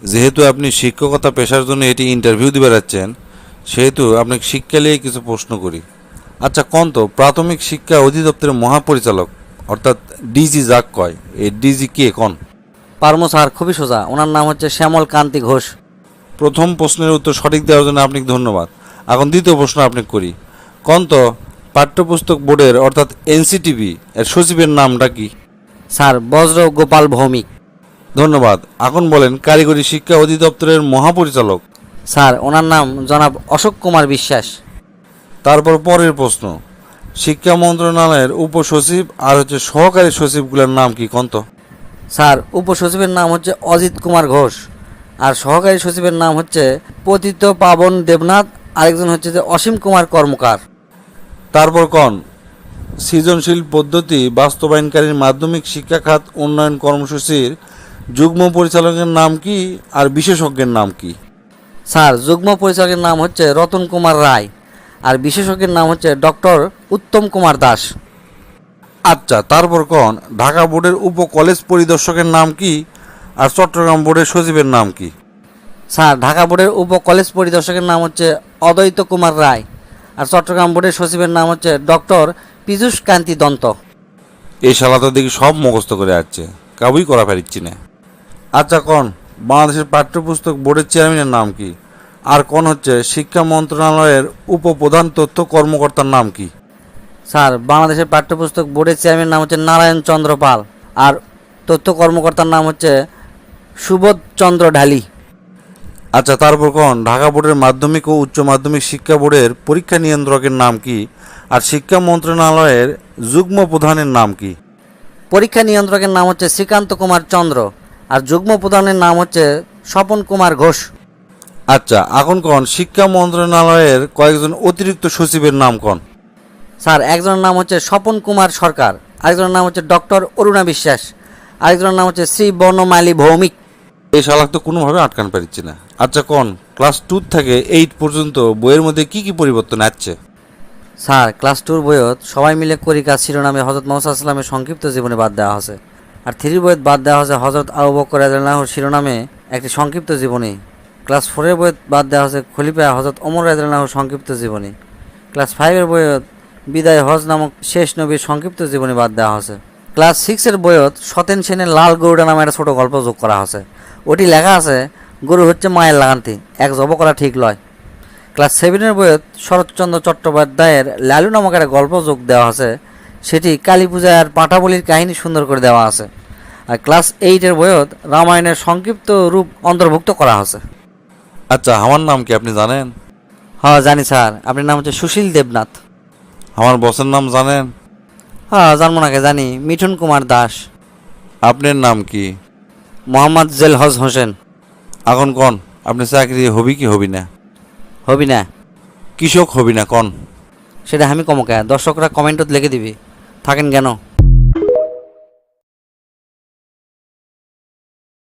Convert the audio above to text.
যেহেতু আপনি শিক্ষকতা পেশার জন্য এটি ইন্টারভিউ দিতে যাচ্ছেন, সেহেতু আপনাকে শিক্ষা নিয়ে কিছু প্রশ্ন করি। আচ্ছা কোন তো প্রাথমিক শিক্ষা অধিদপ্তরের মহাপরিচালক অর্থাৎ ডিজি যাক কয়, এই ডিজি কে কোন? পারমো স্যার, খুবই সোজা, ওনার নাম হচ্ছে শ্যামল কান্তি ঘোষ। প্রথম প্রশ্নের উত্তর সঠিক দেওয়ার জন্য আপনাকে ধন্যবাদ। এখন দ্বিতীয় প্রশ্ন আপনাকে করি। কোন তো পাঠ্যপুস্তক বোর্ডের অর্থাৎ এনসিটিবি এর সচিবের নামটা কি? স্যার বজ্র গোপাল ভৌমিক। ধন্যবাদ। এখন বলেন কারিগরি শিক্ষা অধিদপ্তরের মহাপরিচালক। স্যার ওনার নাম জনাব অশোক কুমার বিশ্বাস। তারপর পরের প্রশ্ন, শিক্ষা মন্ত্রণালয়ের উপসচিব আর সহকারী সচিবগুলোর নাম কি কোন তো? স্যার উপসচিবের নাম হচ্ছে অজিত কুমার ঘোষ, আর সহকারী সচিবের নাম হচ্ছে পতিত পাবন দেবনাথ, আরেকজন হচ্ছে যে অসীম কুমার কর্মকার। তারপর কোন সৃজনশীল পদ্ধতি বাস্তবায়নকারী মাধ্যমিক শিক্ষা খাত উন্নয়ন কর্মসূচির যুগ্ম পরিচালকের নাম কি আর বিশেষজ্ঞের নাম কি? স্যার যুগ্ম পরিচালকের নাম হচ্ছে রতন কুমার রায়, আর বিশেষজ্ঞের নাম হচ্ছে ডক্টর উত্তম কুমার দাস। আচ্ছা তারপর কোন ঢাকা বোর্ডের উপ কলেজ পরিদর্শকের নাম কি আর চট্টগ্রাম বোর্ডের সচিবের নাম কি? স্যার ঢাকা বোর্ডের উপ কলেজ পরিদর্শকের নাম হচ্ছে অদ্বৈত কুমার রায়, আর চট্টগ্রাম বোর্ডের সচিবের নাম হচ্ছে ডক্টর পীযূষ কান্তি দন্ত। এই শালা তো দেখি সব মুখস্থ করে আসছে, কাবুই করা পারিচ্ছি না। আচ্ছা কোন বাংলাদেশের পাঠ্যপুস্তক বোর্ডের চেয়ারম্যানের নাম কি? আর কোন শিক্ষা মন্ত্রণালয়ের উপপ্রধান তথ্য কর্মকর্তার নাম কি? স্যার বাংলাদেশের পাঠ্যপুস্তক বোর্ডের চেয়ারম্যানের নাম হচ্ছে নারায়ণ চন্দ্র পাল, আর তথ্য কর্মকর্তার নাম হচ্ছে সুবোধ চন্দ্র ঢালি। আচ্ছা তারপর কোন ঢাকা বোর্ডের মাধ্যমিক ও উচ্চ মাধ্যমিক শিক্ষা বোর্ডের পরীক্ষা নিয়ন্ত্রকের নাম কি আর শিক্ষা মন্ত্রণালয়ের যুগ্ম প্রধানের নাম কি? পরীক্ষা নিয়ন্ত্রকের নাম হচ্ছে শ্রীকান্ত কুমার চন্দ্র, আর যুগ্ম প্রধানের নাম হচ্ছে স্বপন কুমার ঘোষ। আচ্ছা এখন কোন শিক্ষা মন্ত্রণালয়ের কয়েকজন অতিরিক্ত সচিবের নাম কোন? স্যার একজনের নাম হচ্ছে স্বপন কুমার সরকার, আরেকজনের নাম হচ্ছে ডক্টর অরুণা বিশ্বাস, আরেকজনের নাম হচ্ছে শ্রী বর্ণমালী ভৌমিক। এই শালাক তো কোনোভাবে আটকান পারছি না। আচ্ছা কোন ক্লাস 2 থেকে 8 পর্যন্ত বইয়ের মধ্যে কি কি পরিবর্তন আসছে? স্যার ক্লাস 2 বইয়ত সবাই মিলে করি কাজ শিরোনামে হজরত মোহাম্মদ সাল্লাল্লাহু আলাইহি ওয়াসাল্লামের সংক্ষিপ্ত জীবনী বাদ দেওয়া হয়েছে, আর 3 বইয়ত বাদ দেওয়া হয়েছে হজরত আবু বকর রাদিয়াল্লাহু শিরোনামে একটি সংক্ষিপ্ত জীবনী। ক্লাস 4 বইয়ত বাদ দেওয়া হয়েছে খলিফা হজরত ওমর রাদিয়াল্লাহু সংক্ষিপ্ত জীবনী। ক্লাস 5 বইয়ত বিদায় হজ নামক শেষ নবীর সংক্ষিপ্ত জীবনী বাদ দেওয়া হয়েছে। ক্লাস 6 বইয়ত সতেন সেনের লাল গরুটা নামে একটা ছোট গল্প যোগ করা হয়েছে। ওটি লেখা আছে গরু হচ্ছে মায়ের লাগান্তি, এক জব করা ঠিক লয়। ক্লাস 7 বইয়ত শরৎচন্দ্র চট্টোপাধ্যায়ের লালু নামক একটা গল্প যোগ দেওয়া আছে, সেটি কালী পূজা আর পাঁঠাবলির কাহিনী সুন্দর করে দেওয়া আছে। আর ক্লাস 8 বইয়ত রামায়ণের সংক্ষিপ্ত রূপ অন্তর্ভুক্ত করা আছে। আচ্ছা আমার নাম কি আপনি জানেন? হ্যাঁ জানি স্যার, আপনার নাম হচ্ছে সুশীল দেবনাথ। আমার বসের নাম জানেন? হ্যাঁ জানবো নাকি, জানি, মিঠুন কুমার দাস। আপনার নাম কি? মোহাম্মদ জেলহজ হোসেন। এখন কোন আপনি চাকরি হবি কি হবি না? হবি না? কৃষক হবি না কোন? সেটা আমি কমকে, দর্শকরা কমেন্টত লিখে দিবি, থাকেন কেন।